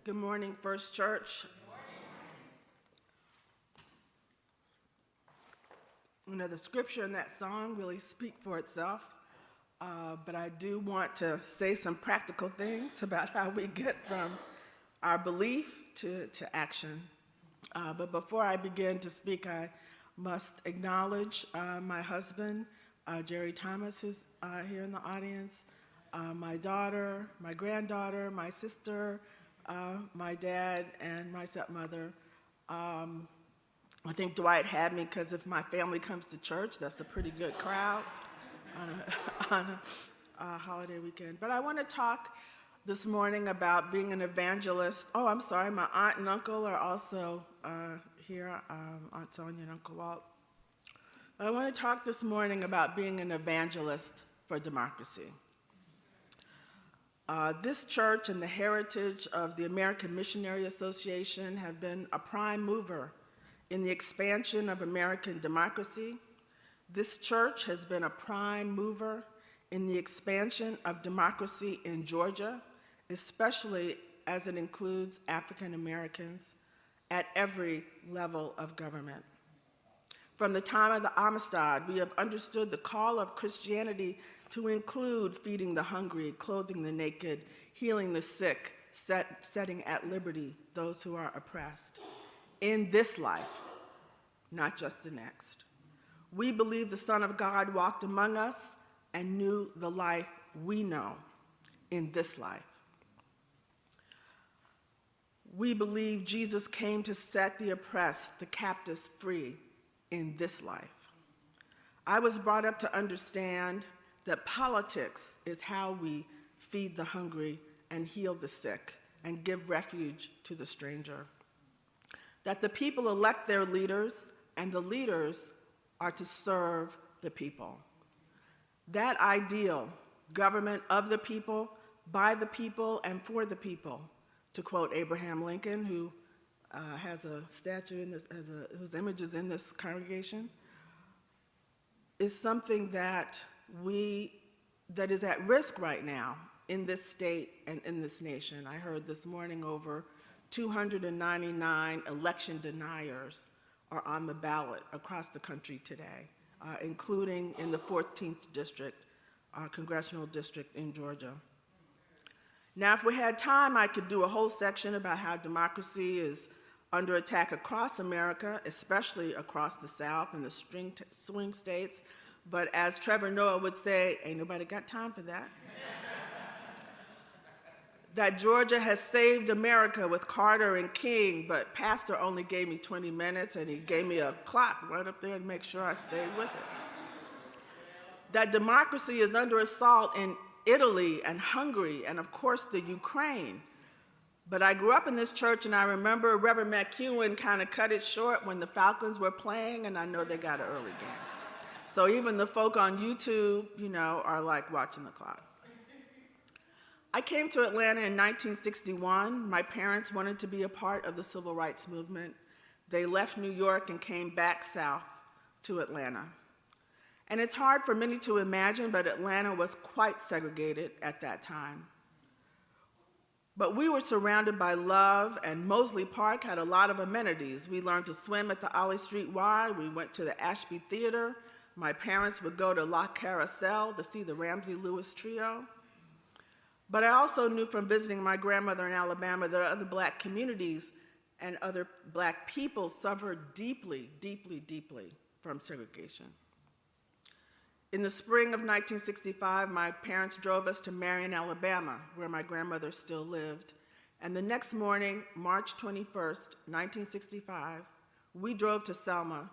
Good morning, First Church. You know, the scripture in that song really speak for itself, but I do want to say some practical things about how we get from our belief to action. But before I begin to speak, I must acknowledge my husband, Jerry Thomas, who's here in the audience, my daughter, my granddaughter, my sister, my dad, and my stepmother. I think Dwight had me because if my family comes to church, that's a pretty good crowd on a holiday weekend. But I want to talk this morning about being an evangelist. Oh, I'm sorry, my aunt and uncle are also here, Aunt Sonia and Uncle Walt. I want to talk this morning about being an evangelist for democracy. This church and the heritage of the American Missionary Association have been a prime mover in the expansion of American democracy. This church has been a prime mover in the expansion of democracy in Georgia, especially as it includes African Americans at every level of government. From the time of the Amistad, we have understood the call of Christianity to include feeding the hungry, clothing the naked, healing the sick, setting at liberty those who are oppressed. In this life, not just the next. We believe the Son of God walked among us and knew the life we know in this life. We believe Jesus came to set the oppressed, the captives free in this life. I was brought up to understand that politics is how we feed the hungry and heal the sick and give refuge to the stranger. That the people elect their leaders and the leaders are to serve the people. That ideal, government of the people, by the people, and for the people, to quote Abraham Lincoln, who has a statue in this, whose image is in this congregation, is something that is at risk right now in this state and in this nation. I heard this morning over 299 election deniers are on the ballot across the country today, including in the 14th district, congressional district in Georgia. Now, if we had time, I could do a whole section about how democracy is under attack across America, especially across the South and the swing states. But as Trevor Noah would say, ain't nobody got time for that. That Georgia has saved America with Carter and King, but Pastor only gave me 20 minutes and he gave me a clock right up there to make sure I stayed with it. That democracy is under assault in Italy and Hungary and of course the Ukraine. But I grew up in this church and I remember Reverend McEwen kind of cut it short when the Falcons were playing, and I know they got an early game. So even the folk on YouTube, are like watching the clock. I came to Atlanta in 1961. My parents wanted to be a part of the civil rights movement. They left New York and came back south to Atlanta. And it's hard for many to imagine, but Atlanta was quite segregated at that time. But we were surrounded by love, and Mosley Park had a lot of amenities. We learned to swim at the Ollie Street Y. We went to the Ashby Theater. My parents would go to La Carousel to see the Ramsey Lewis Trio. But I also knew from visiting my grandmother in Alabama that other Black communities and other Black people suffered deeply, deeply, deeply from segregation. In the spring of 1965, my parents drove us to Marion, Alabama, where my grandmother still lived. And the next morning, March 21st, 1965, we drove to Selma,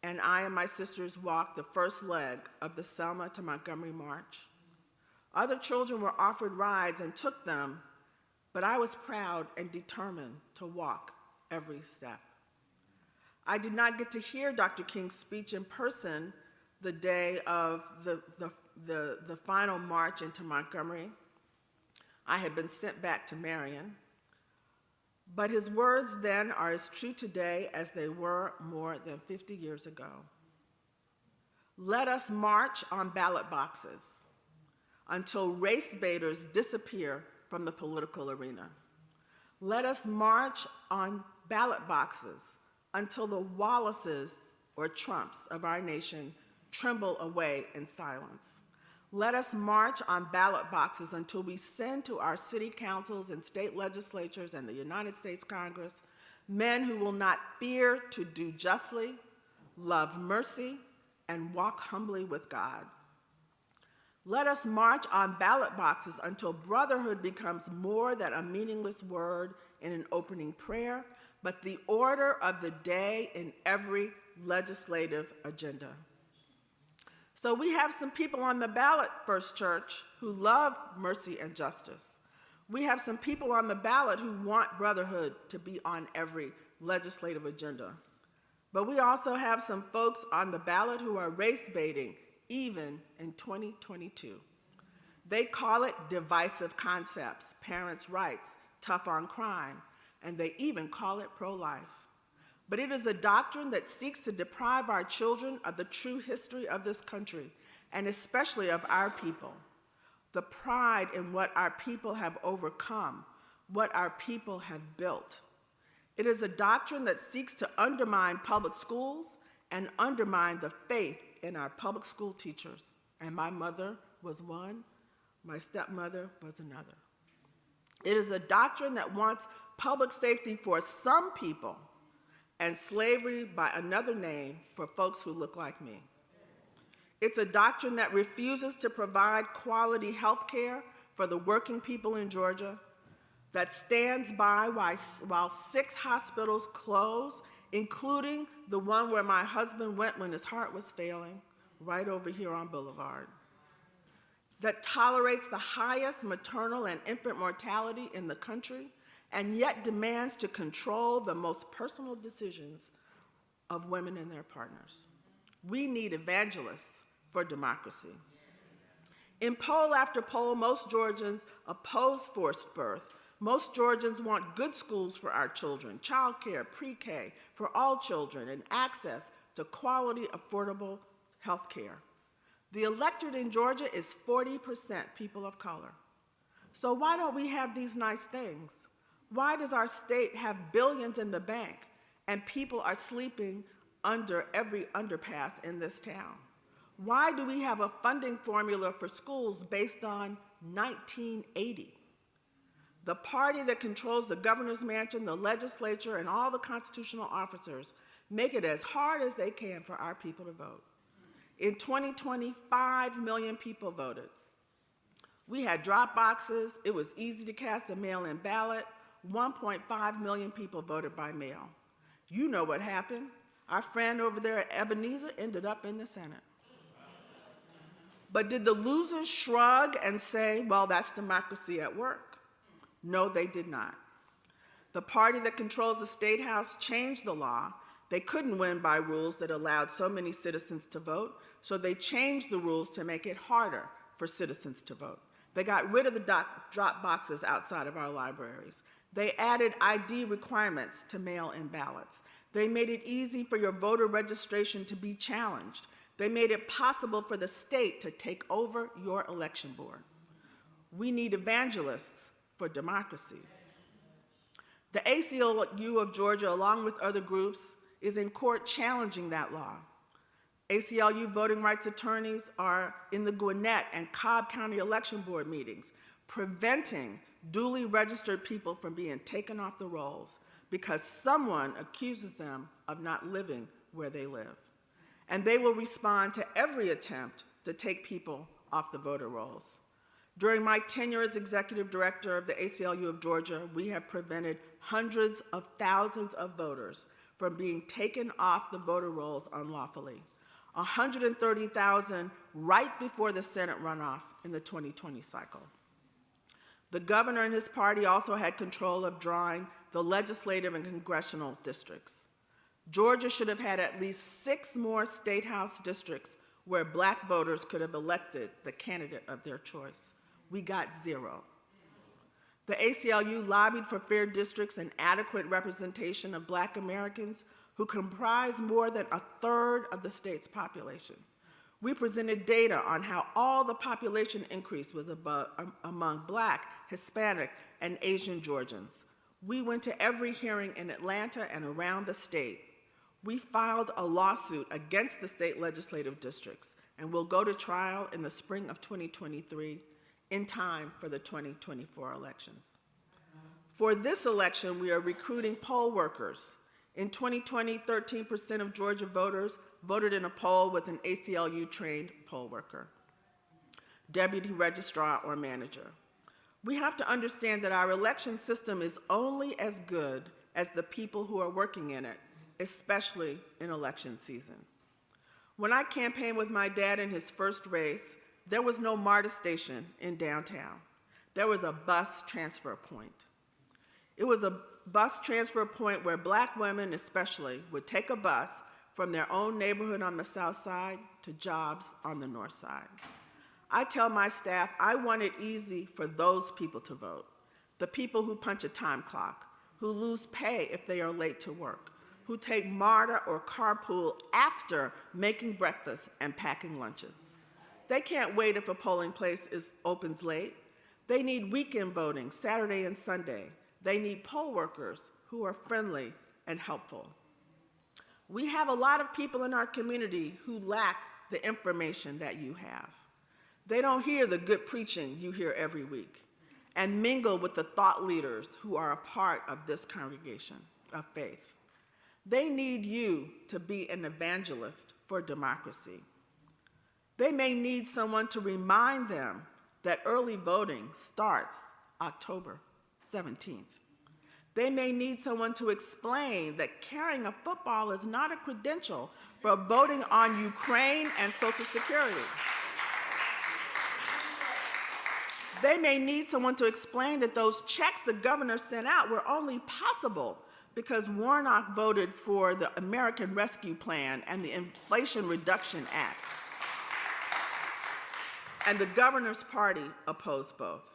and I and my sisters walked the first leg of the Selma to Montgomery March. Other children were offered rides and took them, but I was proud and determined to walk every step. I did not get to hear Dr. King's speech in person the day of the final march into Montgomery. I had been sent back to Marion. But his words then are as true today as they were more than 50 years ago. Let us march on ballot boxes until race baiters disappear from the political arena. Let us march on ballot boxes until the Wallaces or Trumps of our nation tremble away in silence. Let us march on ballot boxes until we send to our city councils and state legislatures and the United States Congress men who will not fear to do justly, love mercy, and walk humbly with God. Let us march on ballot boxes until brotherhood becomes more than a meaningless word in an opening prayer, but the order of the day in every legislative agenda. So we have some people on the ballot, First Church, who love mercy and justice. We have some people on the ballot who want brotherhood to be on every legislative agenda. But we also have some folks on the ballot who are race baiting, even in 2022. They call it divisive concepts, parents' rights, tough on crime, and they even call it pro-life. But it is a doctrine that seeks to deprive our children of the true history of this country, and especially of our people. The pride in what our people have overcome, what our people have built. It is a doctrine that seeks to undermine public schools and undermine the faith in our public school teachers. And my mother was one, my stepmother was another. It is a doctrine that wants public safety for some people and slavery by another name for folks who look like me. It's a doctrine that refuses to provide quality health care for the working people in Georgia, that stands by while 6 hospitals close, including the one where my husband went when his heart was failing, right over here on Boulevard, that tolerates the highest maternal and infant mortality in the country, and yet demands to control the most personal decisions of women and their partners. We need evangelists for democracy. In poll after poll, most Georgians oppose forced birth. Most Georgians want good schools for our children, childcare, pre-K for all children, and access to quality, affordable health care. The electorate in Georgia is 40% people of color. So why don't we have these nice things? Why does our state have billions in the bank and people are sleeping under every underpass in this town? Why do we have a funding formula for schools based on 1980? The party that controls the governor's mansion, the legislature, and all the constitutional officers make it as hard as they can for our people to vote. In 2020, 5 million people voted. We had drop boxes. It was easy to cast a mail-in ballot. 1.5 million people voted by mail. You know what happened. Our friend over there at Ebenezer ended up in the Senate. But did the losers shrug and say, well, that's democracy at work? No, they did not. The party that controls the State House changed the law. They couldn't win by rules that allowed so many citizens to vote, so they changed the rules to make it harder for citizens to vote. They got rid of the drop boxes outside of our libraries. They added ID requirements to mail-in ballots. They made it easy for your voter registration to be challenged. They made it possible for the state to take over your election board. We need evangelists for democracy. The ACLU of Georgia, along with other groups, is in court challenging that law. ACLU voting rights attorneys are in the Gwinnett and Cobb County election board meetings, preventing duly registered people from being taken off the rolls because someone accuses them of not living where they live. And they will respond to every attempt to take people off the voter rolls. During my tenure as executive director of the ACLU of Georgia, we have prevented hundreds of thousands of voters from being taken off the voter rolls unlawfully. 130,000 right before the Senate runoff in the 2020 cycle. The governor and his party also had control of drawing the legislative and congressional districts. Georgia should have had at least 6 more state house districts where black voters could have elected the candidate of their choice. We got 0. The ACLU lobbied for fair districts and adequate representation of black Americans who comprise more than 1/3 of the state's population. We presented data on how all the population increase was among black, Hispanic, and Asian Georgians. We went to every hearing in Atlanta and around the state. We filed a lawsuit against the state legislative districts and will go to trial in the spring of 2023 in time for the 2024 elections. For this election, we are recruiting poll workers. In 2020, 13% of Georgia voters voted in a poll with an ACLU-trained poll worker, deputy registrar, or manager. We have to understand that our election system is only as good as the people who are working in it, especially in election season. When I campaigned with my dad in his first race, there was no MARTA station in downtown. There was a bus transfer point. It was a bus transfer point where Black women especially would take a bus from their own neighborhood on the south side to jobs on the north side. I tell my staff I want it easy for those people to vote, the people who punch a time clock, who lose pay if they are late to work, who take MARTA or carpool after making breakfast and packing lunches. They can't wait if a polling place opens late. They need weekend voting, Saturday and Sunday. They need poll workers who are friendly and helpful. We have a lot of people in our community who lack the information that you have. They don't hear the good preaching you hear every week and mingle with the thought leaders who are a part of this congregation of faith. They need you to be an evangelist for democracy. They may need someone to remind them that early voting starts October 17th. They may need someone to explain that carrying a football is not a credential for voting on Ukraine and Social Security. They may need someone to explain that those checks the governor sent out were only possible because Warnock voted for the American Rescue Plan and the Inflation Reduction Act, and the governor's party opposed both.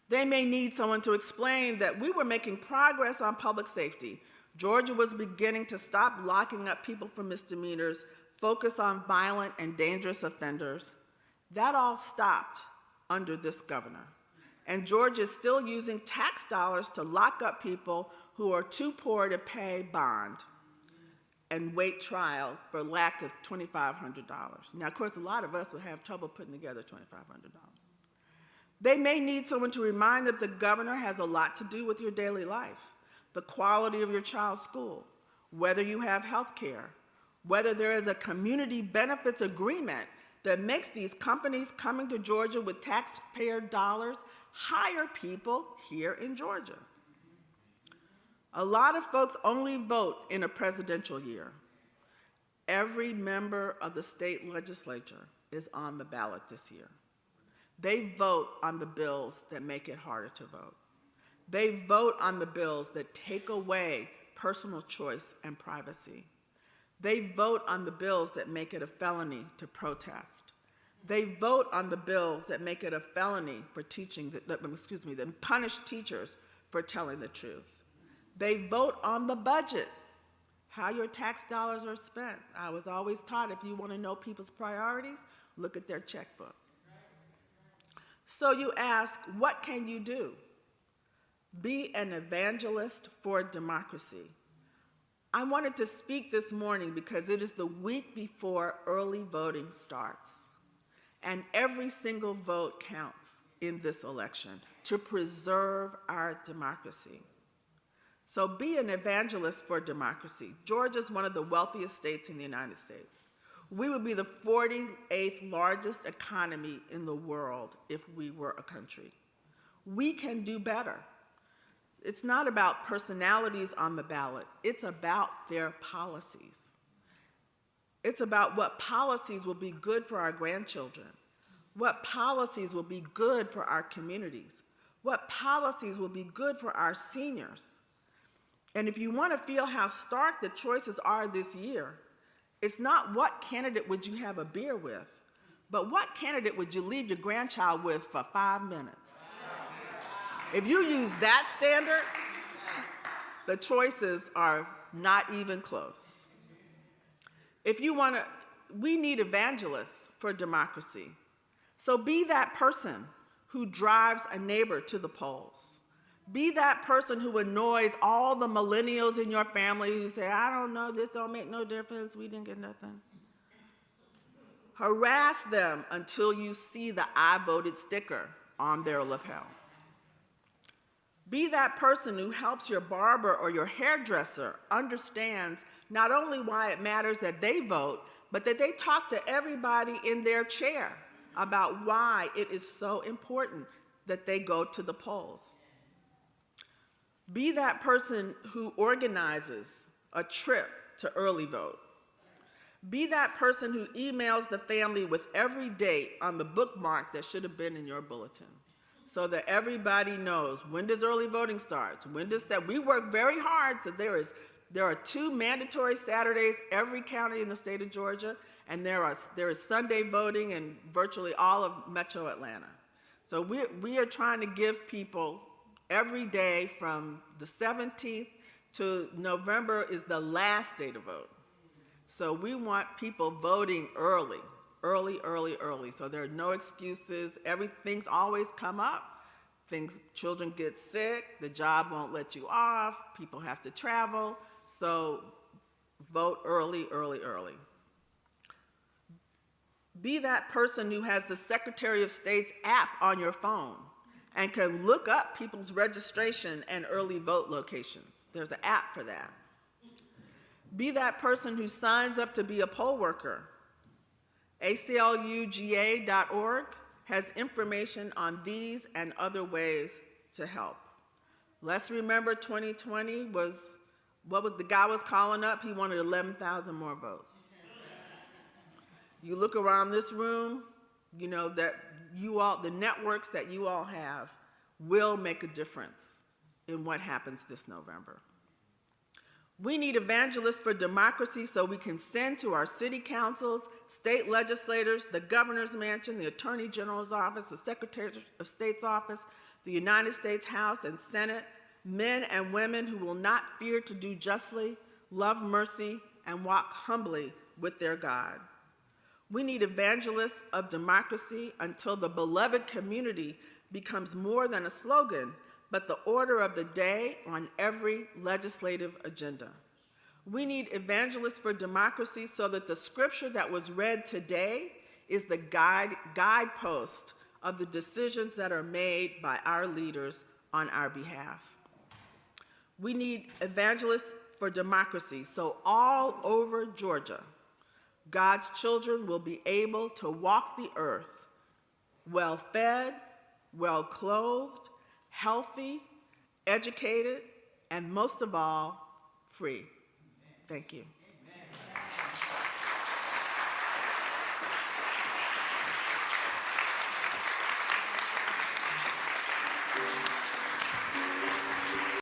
They may need someone to explain that we were making progress on public safety. Georgia was beginning to stop locking up people for misdemeanors, focus on violent and dangerous offenders. That all stopped under this governor. And Georgia is still using tax dollars to lock up people who are too poor to pay bond and wait trial for lack of $2,500. Now, of course, a lot of us would have trouble putting together $2,500. They may need someone to remind them the governor has a lot to do with your daily life, the quality of your child's school, whether you have health care, whether there is a community benefits agreement that makes these companies coming to Georgia with taxpayer dollars hire people here in Georgia. A lot of folks only vote in a presidential year. Every member of the state legislature is on the ballot this year. They vote on the bills that make it harder to vote. They vote on the bills that take away personal choice and privacy. They vote on the bills that make it a felony to protest. They vote on the bills that make it a felony for that punish teachers for telling the truth. They vote on the budget, how your tax dollars are spent. I was always taught if you want to know people's priorities, look at their checkbook. So you ask, what can you do? Be an evangelist for democracy. I wanted to speak this morning because it is the week before early voting starts. And every single vote counts in this election to preserve our democracy. So be an evangelist for democracy. Georgia is one of the wealthiest states in the United States. We would be the 48th largest economy in the world if we were a country. We can do better. It's not about personalities on the ballot. It's about their policies. It's about what policies will be good for our grandchildren, what policies will be good for our communities, what policies will be good for our seniors. And if you want to feel how stark the choices are this year, it's not what candidate would you have a beer with, but what candidate would you leave your grandchild with for 5 minutes? If you use that standard, the choices are not even close. If you want to, we need evangelists for democracy. So be that person who drives a neighbor to the polls. Be that person who annoys all the millennials in your family who say, I don't know, this don't make no difference, we didn't get nothing. Harass them until you see the I voted sticker on their lapel. Be that person who helps your barber or your hairdresser understands not only why it matters that they vote, but that they talk to everybody in their chair about why it is so important that they go to the polls. Be that person who organizes a trip to early vote. Be that person who emails the family with every date on the bookmark that should have been in your bulletin, so that everybody knows when does early voting start, when does that. We work very hard that there are 2 mandatory Saturdays every county in the state of Georgia, and there is Sunday voting in virtually all of Metro Atlanta. So we are trying to give people every day from the 17th to November is the last day to vote. So we want people voting early. So there are no excuses. Things always come up. Children get sick, the job won't let you off, people have to travel. So vote early. Be that person who has the Secretary of State's app on your phone and can look up people's registration and early vote locations. There's an app for that. Be that person who signs up to be a poll worker. ACLUGA.org has information on these and other ways to help. Let's remember 2020 was the guy was calling up, he wanted 11,000 more votes. You look around this room, you know that the networks that you all have will make a difference in what happens this November. We need evangelists for democracy so we can send to our city councils, state legislators, the governor's mansion, the attorney general's office, the secretary of state's office, the United States House and Senate, men and women who will not fear to do justly, love mercy, and walk humbly with their God. We need evangelists of democracy until the beloved community becomes more than a slogan, but the order of the day on every legislative agenda. We need evangelists for democracy so that the scripture that was read today is the guidepost of the decisions that are made by our leaders on our behalf. We need evangelists for democracy so all over Georgia, God's children will be able to walk the earth well-fed, well-clothed, healthy, educated, and most of all, free. Thank you.